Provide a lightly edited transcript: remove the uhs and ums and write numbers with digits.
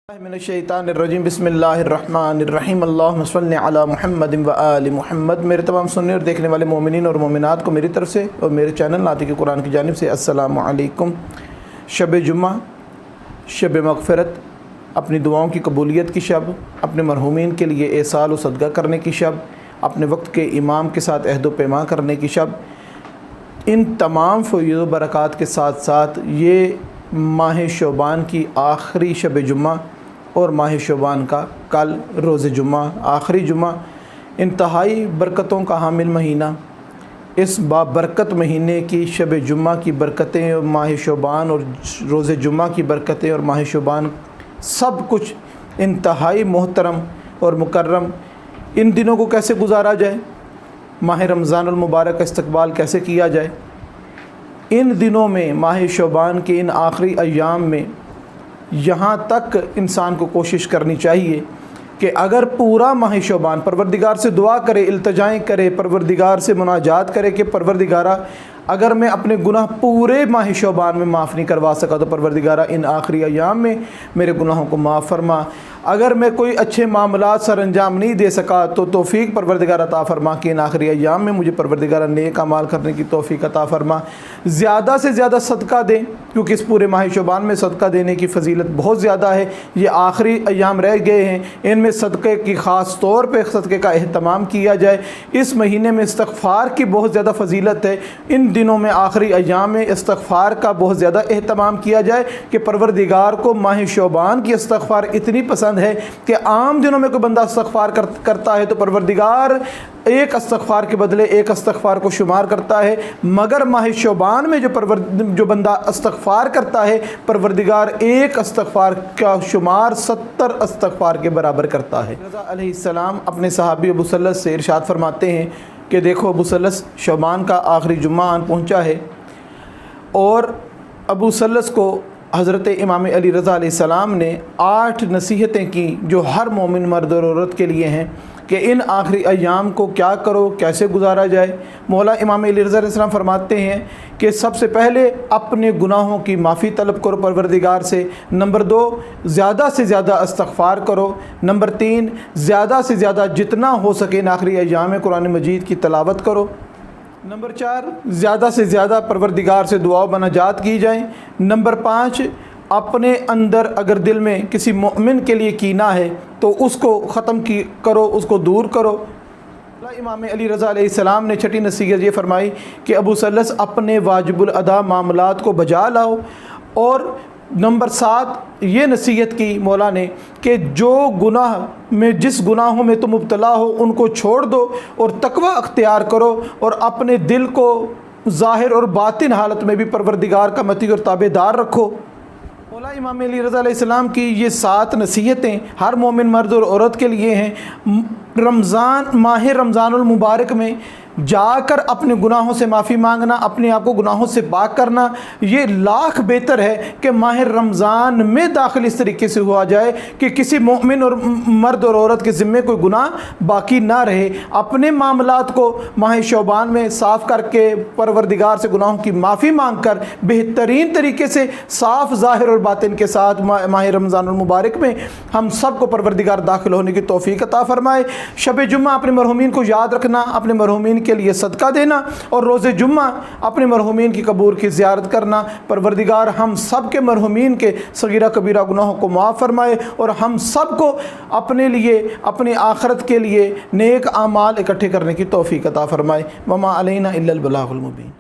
من الشیطان الرجیم بسم اللہ الرحمن الرحیم اللہم صلی علی محمد و آل محمد۔ میرے تمام سننے اور دیکھنے والے مومنین اور مومنات کو میری طرف سے اور میرے چینل ناطق قرآن کی جانب سے السلام علیکم۔ شب جمعہ، شب مغفرت، اپنی دعاؤں کی قبولیت کی شب، اپنے مرحومین کے لیے احسان و صدقہ کرنے کی شب، اپنے وقت کے امام کے ساتھ عہد و پیمان کرنے کی شب، ان تمام فیض و برکات کے ساتھ ساتھ یہ ماہ شعبان کی آخری شب جمعہ اور ماہ شعبان کا کل روز جمعہ، آخری جمعہ، انتہائی برکتوں کا حامل مہینہ، اس بابرکت مہینے کی شب جمعہ کی برکتیں اور ماہ شعبان اور روز جمعہ کی برکتیں اور ماہ شعبان سب کچھ انتہائی محترم اور مکرم۔ ان دنوں کو کیسے گزارا جائے، ماہ رمضان المبارک کا استقبال کیسے کیا جائے، ان دنوں میں ماہ شعبان کے ان آخری ایام میں یہاں تک انسان کو کوشش کرنی چاہیے کہ اگر پورا ماہ شعبان پروردگار سے دعا کرے، التجائیں کرے، پروردگار سے مناجات کرے کہ پروردگارہ اگر میں اپنے گناہ پورے ماہ شعبان میں معاف نہیں کروا سکا تو پروردگارہ ان آخری ایام میں میرے گناہوں کو معاف فرما، اگر میں کوئی اچھے معاملات سر انجام نہیں دے سکا تو توفیق پروردگار عطا فرما کہ ان آخری ایام میں مجھے پروردگار نیک اعمال کرنے کی توفیق عطا فرما۔ زیادہ سے زیادہ صدقہ دیں کیونکہ اس پورے ماہ شعبان میں صدقہ دینے کی فضیلت بہت زیادہ ہے۔ یہ آخری ایام رہ گئے ہیں، ان میں صدقے کی خاص طور پہ صدقے کا اہتمام کیا جائے۔ اس مہینے میں استغفار کی بہت زیادہ فضیلت ہے، ان دنوں میں آخری ایام میں استغفار کا بہت زیادہ اہتمام کیا جائے کہ پروردگار کو ماہ شعبان کی استغفار اتنی پسند ہے کہ عام دنوں میں کوئی بندہ استغفار کرتا ہے تو پروردگار ایک استغفار کے بدلے ایک استغفار کو شمار کرتا ہے، مگر ماہ شعبان میں جو بندہ استغفار کرتا ہے پروردگار ایک استغفار کا شمار 70 استغفار کے برابر کرتا ہے۔ رضا علیہ السلام اپنے صحابی ابو سلس سے ارشاد فرماتے ہیں کہ دیکھو ابو سلس، شعبان کا آخری جمعہ آن پہنچا ہے، اور ابو سلس کو حضرت امام علی رضا علیہ السلام نے 8 نصیحتیں کی جو ہر مومن مرد اور عورت کے لیے ہیں کہ ان آخری ایام کو کیا کرو، کیسے گزارا جائے۔ مولا امام علی رضا علیہ السلام فرماتے ہیں کہ سب سے پہلے اپنے گناہوں کی معافی طلب کرو پروردگار سے، نمبر 2 زیادہ سے زیادہ استغفار کرو، نمبر 3 زیادہ سے زیادہ جتنا ہو سکے ان آخری ایام میں قرآن مجید کی تلاوت کرو، نمبر 4 زیادہ سے زیادہ پروردگار سے دعا و مناجات کی جائیں، نمبر 5 اپنے اندر اگر دل میں کسی مومن کے لیے کینہ ہے تو اس کو ختم کرو، اس کو دور کرو۔ امام علی رضا علیہ السلام نے چھٹی نصیحت یہ فرمائی کہ ابو سلس اپنے واجب الادا معاملات کو بجا لاؤ، اور نمبر 7 یہ نصیحت کی مولا نے کہ جو گناہ میں جس گناہوں میں تم مبتلا ہو ان کو چھوڑ دو اور تقوی اختیار کرو، اور اپنے دل کو ظاہر اور باطن حالت میں بھی پروردگار کا مطیع اور تابع دار رکھو۔ مولا امام علی رضا علیہ السلام کی یہ 7 نصیحتیں ہر مومن مرد اور عورت کے لیے ہیں۔ ماہ رمضان المبارک میں جا کر اپنے گناہوں سے معافی مانگنا، اپنے آپ کو گناہوں سے پاک کرنا، یہ لاکھ بہتر ہے کہ ماہ رمضان میں داخل اس طریقے سے ہوا جائے کہ کسی مومن اور مرد اور عورت کے ذمے کوئی گناہ باقی نہ رہے۔ اپنے معاملات کو ماہ شعبان میں صاف کر کے پروردگار سے گناہوں کی معافی مانگ کر بہترین طریقے سے صاف ظاہر اور باطن کے ساتھ ماہ رمضان المبارک میں ہم سب کو پروردگار داخل ہونے کی توفیق عطا فرمائے۔ شب جمعہ اپنے مرحومین کو یاد رکھنا، اپنے مرحومین کے لیے صدقہ دینا، اور روز جمعہ اپنے مرحومین کی قبور کی زیارت کرنا۔ پروردگار ہم سب کے مرحومین کے صغیرہ کبیرہ گناہوں کو معاف فرمائے اور ہم سب کو اپنے لیے اپنی آخرت کے لیے نیک اعمال اکٹھے کرنے کی توفیق عطا فرمائے۔ وما علینا الا البلاغ المبین۔